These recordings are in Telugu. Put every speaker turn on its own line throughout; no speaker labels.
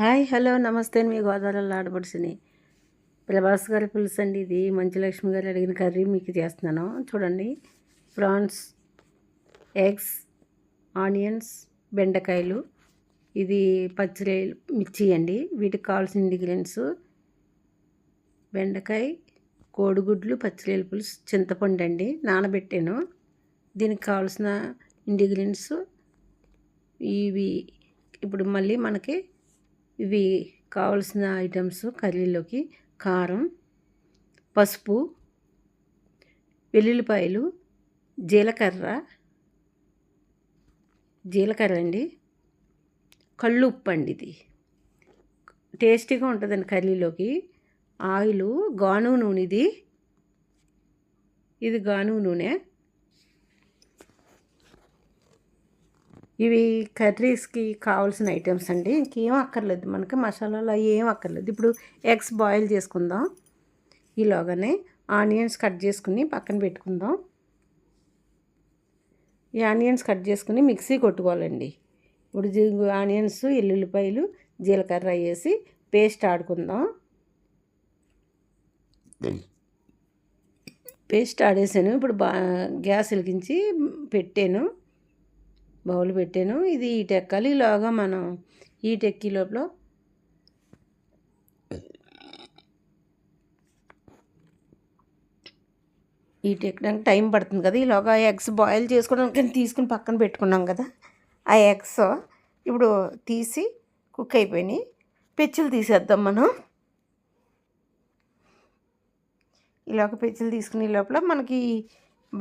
హాయ్ హలో నమస్తే మీ గోదావరిలో ఆడపడుచుని ప్రభాస్ గారి పులుసు అండి. ఇది మంచులక్ష్మి గారు అడిగిన కర్రీ మీకు చేస్తున్నాను చూడండి. ప్రాన్స్, ఎగ్స్, ఆనియన్స్, బెండకాయలు, ఇది పచ్చిరొయ్యలు, మిర్చి అండి. వీటికి కావాల్సిన ఇంగ్రీడియంట్స్: బెండకాయ, కోడిగుడ్లు, పచ్చిరొయ్యల పులుసు, చింతపండు అండి నానబెట్టాను. దీనికి కావాల్సిన ఇంగ్రీడియంట్స్ ఇవి. ఇప్పుడు మళ్ళీ మనకి ఇవి కావలసిన ఐటమ్స్ కర్రీలోకి: కారం, పసుపు, వెల్లుల్లిపాయలు, జీలకర్ర అండి, కళ్ళు ఉప్పు అండి. ఇది టేస్టీగా ఉంటుందండి కర్రీలోకి. ఆయిలు గానుగ నూనె, ఇది గానుగ నూనె. ఇవి కర్రీస్కి కావాల్సిన ఐటమ్స్ అండి. ఇంకేం అక్కర్లేదు, మనకి మసాలాలు అవి ఏం అక్కర్లేదు. ఇప్పుడు ఎగ్స్ బాయిల్ చేసుకుందాం. ఈలోగానే ఆనియన్స్ కట్ చేసుకుని పక్కన పెట్టుకుందాం. ఈ ఆనియన్స్ కట్ చేసుకుని మిక్సీ కొట్టుకోవాలండి. ఇప్పుడు ఆనియన్స్, ఎల్లుల్లిపాయలు, జీలకర్ర వేసి పేస్ట్ ఆడుకుందాం. పేస్ట్ ఆడేసాను. ఇప్పుడు గ్యాస్ వెలిగించి పెట్టాను, బౌల్ పెట్టాను. ఇది హీట్ ఎక్కాలి. ఈలోగా మనం హీట్ ఎక్కి లోపల హీట్ ఎక్కడానికి టైం పడుతుంది కదా. ఈలోగా ఎగ్స్ బాయిల్ చేసుకోవడానికి తీసుకుని పక్కన పెట్టుకున్నాం కదా. ఆ ఎగ్స్ ఇప్పుడు తీసి కుక్ అయిపోయినాయి. పెచ్చులు తీసేద్దాం మనం. ఇలాగ పెచ్చులు తీసుకునే లోపల మనకి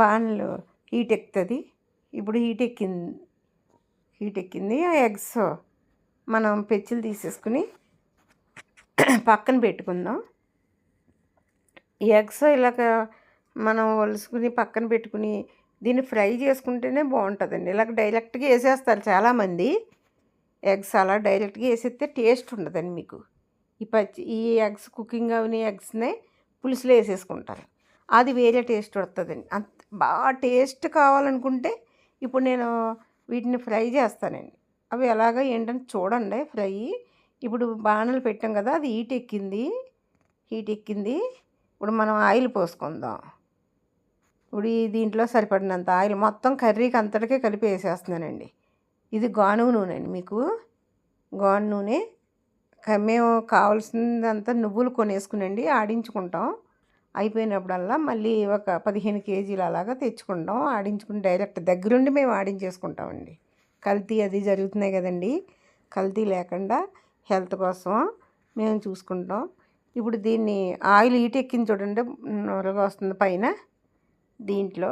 బాణలు హీట్ ఎక్కుతుంది. ఇప్పుడు హీట్ ఎక్కింది. ఆ ఎగ్స్ మనం పెచ్చులు తీసేసుకుని పక్కన పెట్టుకుందాం. ఈ ఎగ్స్ ఇలాగ మనం వలుసుకుని పక్కన పెట్టుకుని దీన్ని ఫ్రై చేసుకుంటేనే బాగుంటుందండి. ఇలాగ డైరెక్ట్గా వేసేస్తారు చాలామంది. ఎగ్స్ అలా డైరెక్ట్గా వేసేస్తే టేస్ట్ ఉండదండి మీకు. ఈ ఎగ్స్ కుకింగ్ అవని ఎగ్స్నే పులుసులో వేసేసుకుంటారు, అది వేరే టేస్ట్ వస్తుందండి. అంత బాగా టేస్ట్ కావాలనుకుంటే ఇప్పుడు నేను వీటిని ఫ్రై చేస్తానండి. అవి ఎలాగ ఏంటని చూడండి. ఫ్రై ఇప్పుడు బాణలు పెట్టాం కదా, అది హీట్ ఎక్కింది. ఇప్పుడు మనం ఆయిల్ పోసుకుందాం. ఇప్పుడు దీంట్లో సరిపడినంత ఆయిల్ మొత్తం కర్రీకి అంతటికే కలిపి వేసేస్తున్నానండి. ఇది గానుగ నూనె అండి. మీకు గానుగ నూనె మేము కావాల్సిందంతా నువ్వులు కొనేసుకునండి ఆడించుకుంటాం. అయిపోయినప్పుడల్లా మళ్ళీ ఒక 15 కేజీలు అలాగా తెచ్చుకుంటాం. ఆడించుకుని డైరెక్ట్ దగ్గరుండి మేము ఆడించేసుకుంటామండి. కల్తీ అది జరుగుతున్నాయి కదండి. కల్తీ లేకుండా హెల్త్ కోసం మేము చూసుకుంటాం. ఇప్పుడు దీన్ని ఆయిల్ హీట్ ఎక్కింది చూడండి, నొరగా వస్తుంది పైన. దీంట్లో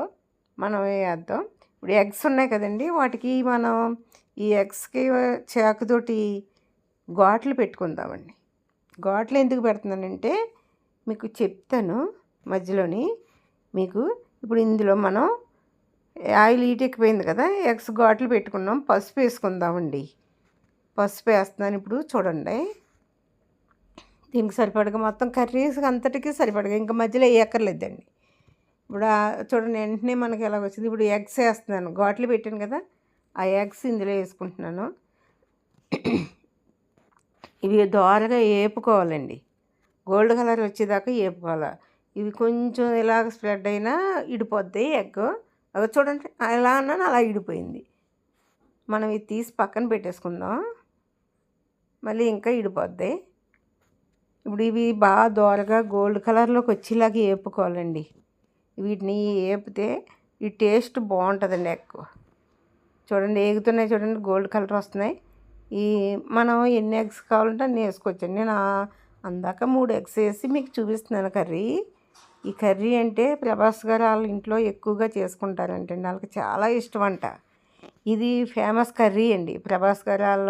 మనం వేద్దాం. ఇప్పుడు ఎగ్స్ ఉన్నాయి కదండి, వాటికి మనం ఈ ఎగ్స్కి చాకుతోటి ఘాట్లు పెట్టుకుందామండి. ఘాట్లు ఎందుకు పెడుతున్నానంటే మీకు చెప్తాను మధ్యలోని మీకు. ఇప్పుడు ఇందులో మనం ఆయిల్ హీట్ ఎక్కిపోయింది కదా, ఎగ్స్ ఘాట్లు పెట్టుకున్నాం. పసుపు వేసుకుందామండి. పసుపు వేస్తున్నాను ఇప్పుడు చూడండి. దీనికి సరిపడగా మొత్తం కర్రీస్కి అంతటికీ సరిపడగా, ఇంకా మధ్యలో వేయక్కర్లేదండి. ఇప్పుడు చూడండి వెంటనే మనకి ఎలాగ వచ్చింది. ఇప్పుడు ఎగ్స్ వేస్తున్నాను, ఘాట్లు పెట్టాను కదా, ఆ ఎగ్స్ ఇందులో వేసుకుంటున్నాను. ఇవి దోరగా వేపుకోవాలండి, గోల్డ్ కలర్ వచ్చేదాకా వేపుకోవాలి. ఇవి కొంచెం ఇలాగ స్ప్రెడ్ అయినా ఇడిపోద్ది ఎగ్. అవి చూడండి ఎలా అన్నాను అలా ఇడిపోయింది. మనం ఇది తీసి పక్కన పెట్టేసుకుందాం, మళ్ళీ ఇంకా ఇడిపోద్ది. ఇప్పుడు ఇవి బాగా దోరగా గోల్డ్ కలర్లోకి వచ్చేలాగా వేపుకోవాలండి. వీటిని వేపితే ఈ టేస్ట్ బాగుంటుందండి. ఎగ్ చూడండి వేగుతున్నాయి, చూడండి గోల్డ్ కలర్ వస్తున్నాయి. మనం ఎన్ని ఎగ్స్ కావాలంటే అన్ని వేసుకోవచ్చండి. నేను అందాక 3 ఎగ్స్ వేసి మీకు చూపిస్తున్నాను కర్రీ. ఈ కర్రీ అంటే ప్రభాస్ గారు వాళ్ళ ఇంట్లో ఎక్కువగా చేసుకుంటారంటండి, వాళ్ళకి చాలా ఇష్టం అంట. ఇది ఫేమస్ కర్రీ అండి. ప్రభాస్ గారు వాళ్ళ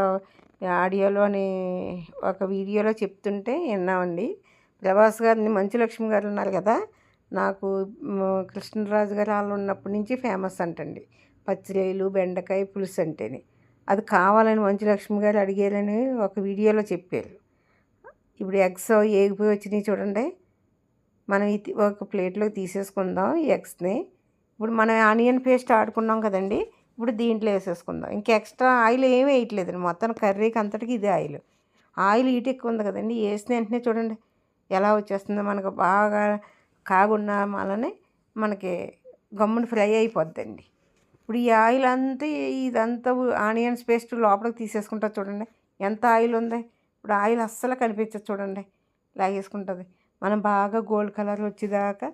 ఆడియోలోని ఒక వీడియోలో చెప్తుంటే విన్నామండి. ప్రభాస్ గారిని మంచులక్ష్మి గారు ఉన్నారు కదా, నాకు కృష్ణరాజు గారు వాళ్ళు ఉన్నప్పటి నుంచి ఫేమస్ అంటండి పచ్చిరొయ్యలు, బెండకాయ పులుసు అంటేనే. అది కావాలని మంచులక్ష్మి గారు అడిగారని ఒక వీడియోలో చెప్పారు. ఇప్పుడు ఎగ్స్ ఏగిపోయి వచ్చినాయి చూడండి. మనం ఒక ప్లేట్లోకి తీసేసుకుందాం ఈ ఎగ్స్ని. ఇప్పుడు మనం ఆనియన్ పేస్ట్ ఆడుకున్నాం కదండి, ఇప్పుడు దీంట్లో వేసేసుకుందాం. ఇంక ఎక్స్ట్రా ఆయిల్ ఏమీ వేయట్లేదండి, మొత్తం కర్రీకి అంతటికి ఇదే ఆయిల్. ఆయిల్ హీట్ ఎక్కువ ఉంది కదండి, వేసిన వెంటనే చూడండి ఎలా వచ్చేస్తుందో. మనకు బాగా కాగున్న మాలనే మనకి గమ్మున ఫ్రై అయిపోద్దండి. ఇప్పుడు ఈ ఆయిల్ అంతా ఇదంతా ఆనియన్స్ పేస్ట్ లోపలికి తీసేసుకుంటుంది చూడండి. ఎంత ఆయిల్ ఉంది, ఇప్పుడు ఆయిల్ అస్సలు కనిపించదు చూడండి, లాగేసుకుంటుంది. మనం బాగా గోల్డ్ కలర్ వచ్చేదాకా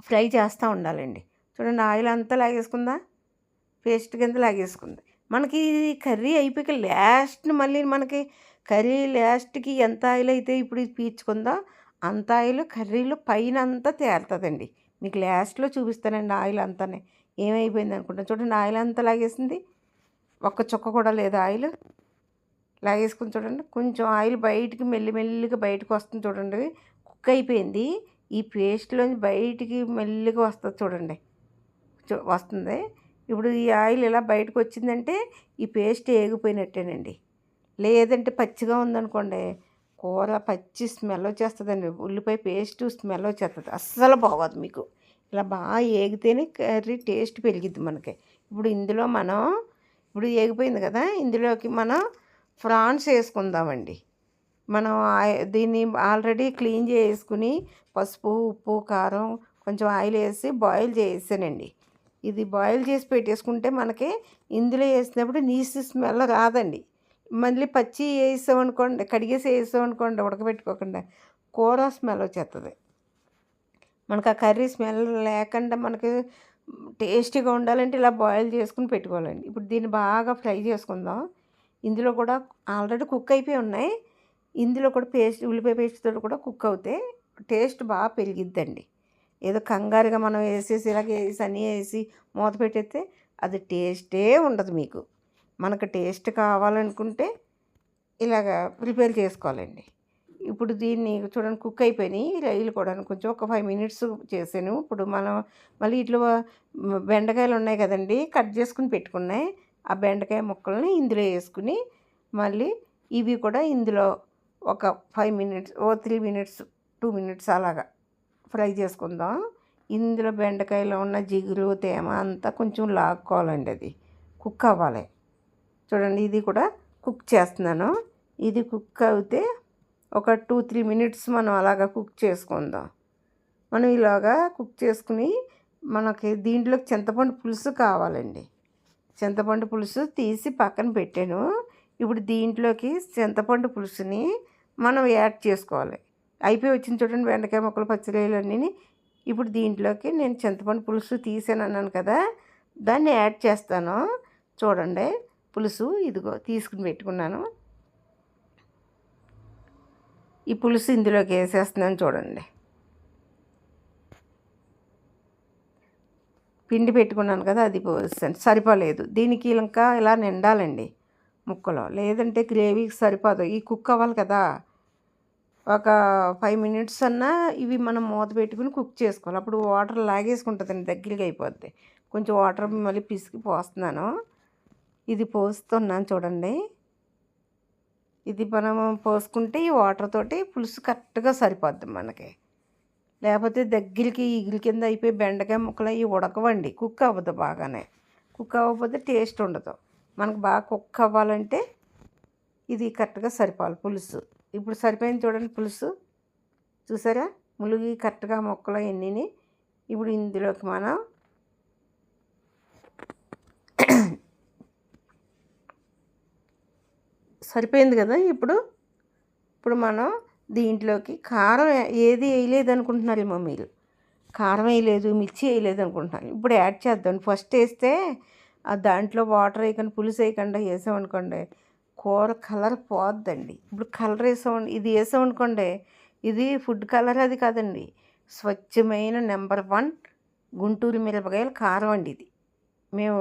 ఫ్రై చేస్తూ ఉండాలండి. చూడండి ఆయిల్ అంతా లాగేసుకుందా, పేస్ట్ కింద లాగేసుకుంది. మనకి కర్రీ అయిపోయాక లాస్ట్ని మళ్ళీ మనకి కర్రీ లాస్ట్కి ఎంత ఆయిల్ అయితే ఇప్పుడు ఇది పీల్చుకుందో అంత ఆయిల్ కర్రీలో పైన అంతా తేలుతుందండి. మీకు లాస్ట్లో చూపిస్తానండి ఆయిల్ అంతానే ఏమైపోయింది అనుకుంటాను. చూడండి ఆయిల్ అంతా లాగేసింది, ఒక్క చుక్క కూడా లేదు ఆయిల్ లాగేసుకుని. చూడండి కొంచెం ఆయిల్ బయటికి మెల్లిమెల్లిగా బయటకు వస్తుంది చూడండి, కుక్ అయిపోయింది. ఈ పేస్ట్లోంచి బయటికి మెల్లిగా వస్తుంది చూడండి, వస్తుంది. ఇప్పుడు ఈ ఆయిల్ ఇలా బయటకు వచ్చిందంటే ఈ పేస్ట్ ఏగిపోయినట్టేనండి. లేదంటే పచ్చిగా ఉందనుకోండి, కూర పచ్చి స్మెల్ వచ్చేస్తుందండి. ఉల్లిపాయ పేస్ట్ స్మెల్ వచ్చేస్తుంది, అస్సలు బాగోదు మీకు. ఇలా బాగా ఏగితేనే కర్రీ టేస్ట్ పెరిగిద్ది మనకి. ఇప్పుడు ఇందులో మనం ఇప్పుడు ఏగిపోయింది కదా, ఇందులోకి మనం ఫ్రాన్స్ వేసుకుందామండి. మనం దీన్ని ఆల్రెడీ క్లీన్ చేసుకుని పసుపు, ఉప్పు, కారం, కొంచెం ఆయిల్ వేసి బాయిల్ చేసానండి. ఇది బాయిల్ చేసి పెట్టేసుకుంటే మనకి ఇందులో వేసినప్పుడు నీసు స్మెల్ రాదండి. మళ్ళీ పచ్చి వేసామనుకోండి, కడిగేసి వేసామనుకోండి ఉడకబెట్టుకోకుండా, కూర స్మెల్ వచ్చేస్తుంది. మనకు ఆ కర్రీ స్మెల్ లేకుండా మనకి టేస్టీగా ఉండాలంటే ఇలా బాయిల్ చేసుకుని పెట్టుకోవాలండి. ఇప్పుడు దీన్ని బాగా ఫ్రై చేసుకుందాం. ఇందులో కూడా ఆల్రెడీ కుక్ అయిపోయి ఉన్నాయి. ఇందులో కూడా పేస్ట్, ఉల్లిపాయ పేస్ట్తో కూడా కుక్ అవుతాయి, టేస్ట్ బాగా పెరిగిద్దండి. ఏదో కంగారుగా మనం వేసేసి ఇలాగ వేసి అన్నీ వేసి మూత పెట్టేస్తే అది టేస్టే ఉండదు మీకు. మనకు టేస్ట్ కావాలనుకుంటే ఇలాగ ప్రిపేర్ చేసుకోవాలండి. ఇప్పుడు దీన్ని చూడండి కుక్ అయిపోయినాయి రైలు కూడా, కొంచెం ఒక 5 మినిట్స్ చేశాను. ఇప్పుడు మనం మళ్ళీ ఇట్లా బెండకాయలు ఉన్నాయి కదండి, కట్ చేసుకుని పెట్టుకున్నాయి. ఆ బెండకాయ ముక్కల్ని ఇందులో వేసుకుని మళ్ళీ ఇవి కూడా ఇందులో ఒక 5 మినిట్స్, 3 మినిట్స్, 2 మినిట్స్ అలాగా ఫ్రై చేసుకుందాం. ఇందులో బెండకాయలో ఉన్న జిగురు తేమ అంతా కొంచెం లాక్కోవాలండి, అది కుక్ అవ్వాలి. చూడండి ఇది కూడా కుక్ చేస్తున్నాను. ఇది కుక్ అయితే ఒక 2-3 మినిట్స్ మనం అలాగా కుక్ చేసుకుందాం. మనం ఇలాగా కుక్ చేసుకుని మనకి దీంట్లోకి చింతపండు పులుసు కావాలండి. చింతపండు పులుసు తీసి పక్కన పెట్టాను. ఇప్పుడు దీంట్లోకి చింతపండు పులుసుని మనం యాడ్ చేసుకోవాలి. అయిపోయి వచ్చింది చూడండి బెండకాయ ముక్కలు పచ్చిరొయ్యలన్నీ. ఇప్పుడు దీంట్లోకి నేను చింతపండు పులుసు తీసాను అన్నాను కదా, దాన్ని యాడ్ చేస్తాను. చూడండి పులుసు ఇదిగో తీసుకుని పెట్టుకున్నాను. ఈ పులుసు ఇందులోకి వేసేస్తున్నాను చూడండి. పిండి పెట్టుకున్నాను కదా, అది పోస్తాను. సరిపోలేదు, దీనికి ఇంకా ఇలా నిండాలండి ముక్కలో, లేదంటే గ్రేవీకి సరిపోదు. ఈ కుక్ అవ్వాలి కదా, ఒక 5 మినిట్స్ అన్నా ఇవి మనం మూత పెట్టుకుని కుక్ చేసుకోవాలి. అప్పుడు వాటర్ లాగేసుకుంటుందండి, దగ్గరగా అయిపోద్ది. కొంచెం వాటర్ మళ్ళీ పిసికి పోస్తున్నాను. ఇది పోస్తున్నాను చూడండి. ఇది మనం పోసుకుంటే ఈ వాటర్ తోటి పులుసు కరెక్ట్గా సరిపోద్ది మనకి. లేకపోతే దగ్గరికి ఇగురు కింద అయిపోయి బెండకాయ ముక్కలు అవి ఉడకవండి, కుక్ అవ్వదు. బాగానే కుక్ అవ్వకపోతే టేస్ట్ ఉండదు. మనకు బాగా కుక్ అవ్వాలంటే ఇది కరెక్ట్గా సరిపోవాలి పులుసు. ఇప్పుడు సరిపోయింది చూడండి పులుసు, చూసారా ములిగి కరెక్ట్గా ముక్కలు ఎన్ని. ఇప్పుడు ఇందులోకి మనం సరిపోయింది కదా. ఇప్పుడు మనం దీంట్లోకి కారం ఏది వేయలేదు అనుకుంటున్నారేమో మీరు, కారం వేయలేదు, మిర్చి వేయలేదు అనుకుంటున్నారు. ఇప్పుడు యాడ్ చేద్దాం. ఫస్ట్ వేస్తే దాంట్లో వాటర్ వేయకుండా పులుసు వేయకుండా వేసామనుకోండి కూర కలర్ పోద్దండి. ఇప్పుడు కలర్ వేసామండి, ఇది వేసామనుకోండి, ఇది ఫుడ్ కలర్ అది కాదండి, స్వచ్ఛమైన నెంబర్ 1 గుంటూరు మిరపకాయల కారం అండి. ఇది మేము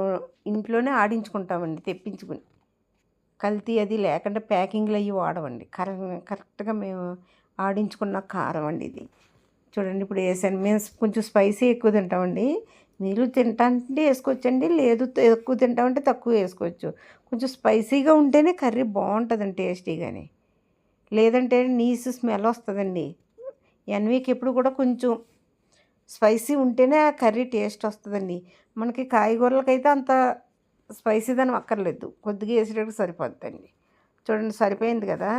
ఇంట్లోనే ఆడించుకుంటామండి, తెప్పించుకుని. కల్తీ అది లేకుండా ప్యాకింగ్లు అవి వాడవండి, కరెక్ట్గా మేము ఆడించుకున్న కారం అండి ఇది. చూడండి ఇప్పుడు వేసాను. మేము కొంచెం స్పైసీ ఎక్కువ తింటామండి, మీరు తింటాంటే వేసుకోవచ్చండి, లేదు ఎక్కువ తింటామంటే తక్కువ వేసుకోవచ్చు. కొంచెం స్పైసీగా ఉంటేనే కర్రీ బాగుంటుందండి టేస్టీగానే, లేదంటే నీసు స్మెల్ వస్తుందండి. ఎన్వీకి ఎప్పుడు కూడా కొంచెం స్పైసీ ఉంటేనే ఆ కర్రీ టేస్ట్ వస్తుందండి. మనకి కాయగూరలకైతే అంత స్పైసీ దాని అక్కర్లేదు, కొద్దిగా వేసేటప్పుడు సరిపోద్దండి. చూడండి సరిపోయింది కదా.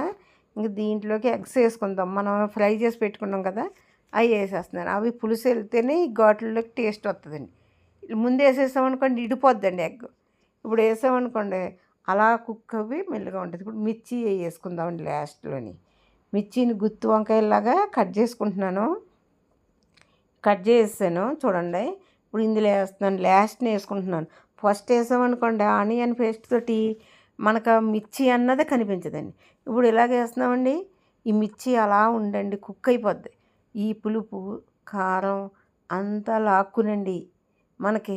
ఇంక దీంట్లోకి ఎగ్స్ వేసుకుందాం. మనం ఫ్రై చేసి పెట్టుకున్నాం కదా, అవి వేసేస్తున్నాను. అవి పులుసు వెళ్తేనే ఈ ఘాట్లలోకి టేస్ట్ వస్తుందండి. ముందు వేసేసామనుకోండి ఇడిపోద్దండి ఎగ్. ఇప్పుడు వేసామనుకోండి అలా కుక్ అవి మెల్లగా ఉంటుంది. ఇప్పుడు మిర్చి వేసుకుందామండి లాస్ట్లోని. మిర్చిని గుత్తి వంకాయలాగా కట్ చేసుకుంటున్నాను. కట్ చేసాను చూడండి. ఇప్పుడు ఇందులో వేస్తున్నాను, లాస్ట్ని వేసుకుంటున్నాను. ఫస్ట్ వేసామనుకోండి ఆనియన్ పేస్ట్ తోటి మనకు మిర్చి అన్నదే కనిపించదండి. ఇప్పుడు ఇలాగ వేస్తున్నామండి, ఈ మిర్చి అలా ఉండండి కుక్ అయిపోద్ది. ఈ పులుపు కారం అంతా లాక్కునండి మనకి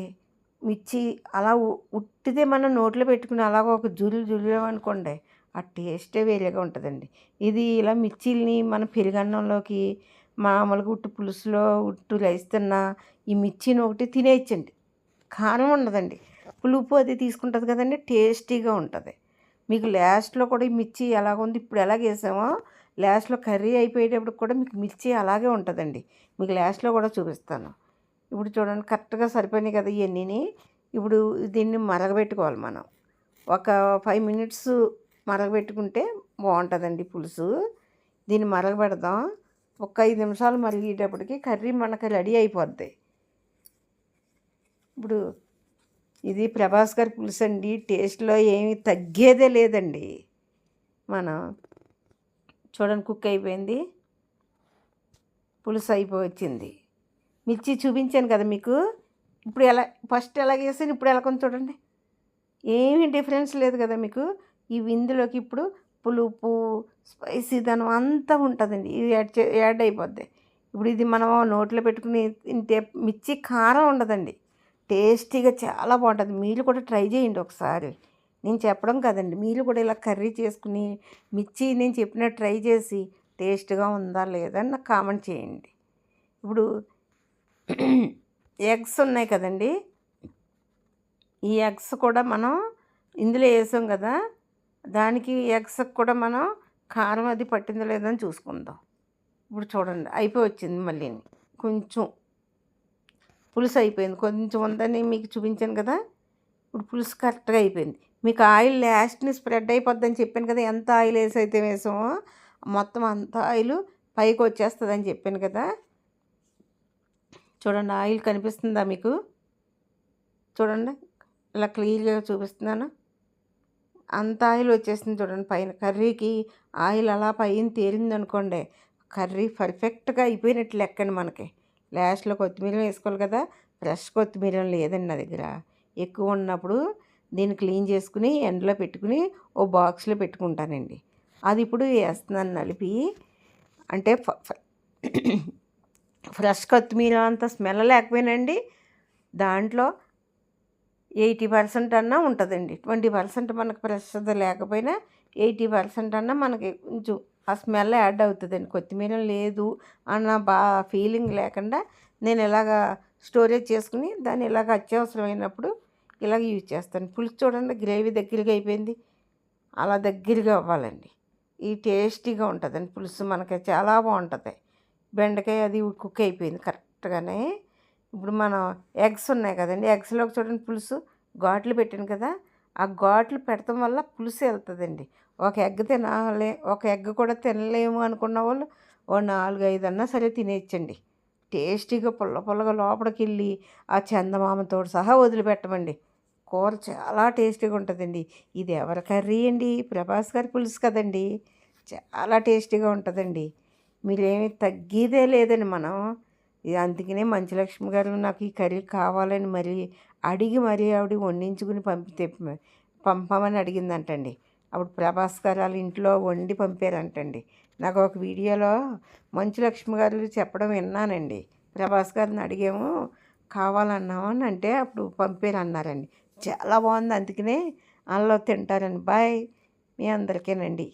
మిర్చి అలా ఉట్టిదే మనం నోట్లో పెట్టుకుని అలాగ ఒక జుర్రు అనుకోండి, ఆ టేస్టే వేరేగా ఉంటుందండి. ఇది ఇలా మిర్చీలని మన పెరుగన్నంలోకి మామూలుగా ఉట్టు పులుసులో ఉట్టు రైస్ తిన్నా ఈ మిర్చిని ఒకటి తినేయచ్చండి. కారం ఉండదండి, పులుపు అది తీసుకుంటుంది కదండి, టేస్టీగా ఉంటుంది. మీకు లాస్ట్లో కూడా ఈ మిర్చి ఎలాగుంది ఇప్పుడు ఎలాగ వేసామో లాస్ట్లో కర్రీ అయిపోయేటప్పుడు కూడా మీకు మిర్చి అలాగే ఉంటుందండి. మీకు లాస్ట్లో కూడా చూపిస్తాను. ఇప్పుడు చూడండి కరెక్ట్గా సరిపోయినాయి కదా ఇవన్నీ. ఇప్పుడు దీన్ని మరగబెట్టుకోవాలి మనం. ఒక 5 మినిట్స్ మరగబెట్టుకుంటే బాగుంటుందండి పులుసు. దీన్ని మరగబెడదాం. ఒక 5 నిమిషాలు మరిగేటప్పటికి కర్రీ మనకి రెడీ అయిపోద్ది. ఇప్పుడు ఇది ప్రభాస్ గారి పులుసు అండి. టేస్ట్లో ఏమీ తగ్గేదే లేదండి. మనం చూడండి కుక్ అయిపోయింది, పులుసు అయిపోవచ్చింది. మిర్చి చూపించాను కదా మీకు. ఇప్పుడు ఎలా ఫస్ట్ ఎలా వేసాను ఇప్పుడు ఎలా కొంచెం చూడండి, ఏమీ డిఫరెన్స్ లేదు కదా మీకు. ఇందులోకి ఇప్పుడు పులుపు స్పైసీదనం అంతా ఉంటుందండి, ఇది యాడ్ అయిపోద్ది. ఇప్పుడు ఇది మనం నోట్లో పెట్టుకుని తింటే మిర్చి కారం ఉండదండి, టేస్టీగా చాలా బాగుంటుంది. మీరు కూడా ట్రై చేయండి ఒకసారి. నేను చెప్పడం కదండి, మీరు కూడా ఇలా కర్రీ చేసుకుని మిర్చి నేను చెప్పినట్టు ట్రై చేసి టేస్ట్గా ఉందా లేదా అని నాకు కామెంట్ చేయండి. ఇప్పుడు ఎగ్స్ ఉన్నాయి కదండి, ఈ ఎగ్స్ కూడా మనం ఇందులో వేసాం కదా, దానికి ఎగ్స్కి కూడా మనం కారం అది పట్టిందో లేదని చూసుకుందాం. ఇప్పుడు చూడండి అయిపోయి వచ్చింది. మళ్ళీ కొంచెం పులుసు అయిపోయింది, కొంచెం ఉందని మీకు చూపించాను కదా. ఇప్పుడు పులుసు కరెక్ట్గా అయిపోయింది. మీకు ఆయిల్ లాస్ట్ని స్ప్రెడ్ అయిపోద్దని చెప్పాను కదా, ఎంత ఆయిల్ వేసి అయితే వేసామో మొత్తం అంత ఆయిల్ పైకి వచ్చేస్తుందని చెప్పాను కదా. చూడండి ఆయిల్ కనిపిస్తుందా మీకు? చూడండి ఇలా క్లియర్గా చూపిస్తున్నాను. అంత ఆయిల్ వచ్చేసింది చూడండి పైన. కర్రీకి ఆయిల్ అలా పైన తేలింది అనుకోండి, కర్రీ పర్ఫెక్ట్గా అయిపోయినట్లు లెక్కండి మనకి. లాస్ట్లో కొత్తిమీర వేసుకోవాలి కదా, ఫ్రెష్ కొత్తిమీర లేదండి నా దగ్గర. ఎక్కువ ఉన్నప్పుడు దీన్ని క్లీన్ చేసుకుని ఎండలో పెట్టుకుని ఓ బాక్స్లో పెట్టుకుంటానండి. అది ఇప్పుడు వేస్తున్నాను నలిపి. అంటే ఫ్రెష్ కొత్తిమీర అంత స్మెల్ లేకపోయినండి దాంట్లో 80% అన్నా ఉంటుందండి. 20% మనకు ఫ్రెష్ది లేకపోయినా 80% అన్నా మనకి కొంచెం ఆ స్మెల్ యాడ్ అవుతుందండి. కొత్తిమీర లేదు అన్న ఫీలింగ్ లేకుండా నేను ఇలాగా స్టోరేజ్ చేసుకుని దాన్ని ఇలాగ అత్యవసరమైనప్పుడు ఇలాగ యూజ్ చేస్తాను. పులుసు చూడండి గ్రేవీ దగ్గరగా అయిపోయింది, అలా దగ్గరగా అవ్వాలండి. ఈ టేస్టీగా ఉంటుందండి పులుసు, మనకి చాలా బాగుంటుంది. బెండకాయ అది కుక్ అయిపోయింది కరెక్ట్గానే. ఇప్పుడు మనం ఎగ్స్ ఉన్నాయి కదండి, ఎగ్స్లోకి చూడండి పులుసు ఘాట్లు పెట్టాను కదా, ఆ ఘాట్లు పెడతాం వల్ల పులుసు వెళ్తుందండి. ఒక ఎగ్ కూడా తినలేము అనుకున్న వాళ్ళు ఓ 4-5 అన్నా సరే తినేయచ్చండి. టేస్టీగా పుల్ల పుల్లగా లోపలికి వెళ్ళి ఆ చందమామతో సహా వదిలిపెట్టమండి. కూర చాలా టేస్టీగా ఉంటుందండి. ఇది ఎవరి కర్రీ అండి? ప్రభాస్ గారి పులుసు కదండి, చాలా టేస్టీగా ఉంటుందండి. మీరేమీ తగ్గేదే లేదండి మనం. ఇది అందుకనే మంచులక్ష్మి గారు నాకు ఈ కర్రీ కావాలని మరీ అడిగి మరీ ఆవిడ వండించుకుని పంపమని అడిగిందంటండి. అప్పుడు ప్రభాస్ గారు వాళ్ళ ఇంట్లో వండి పంపారంటండి. నాకు ఒక వీడియోలో మంచులక్ష్మి గారు చెప్పడం విన్నానండి. ప్రభాస్ గారిని అడిగాము కావాలన్నాము అని అంటే అప్పుడు పంపారు అన్నారండి. చాలా బాగుంది, అందుకనే వాళ్ళు తింటారండి. బాయ్ మీ అందరికీనండి.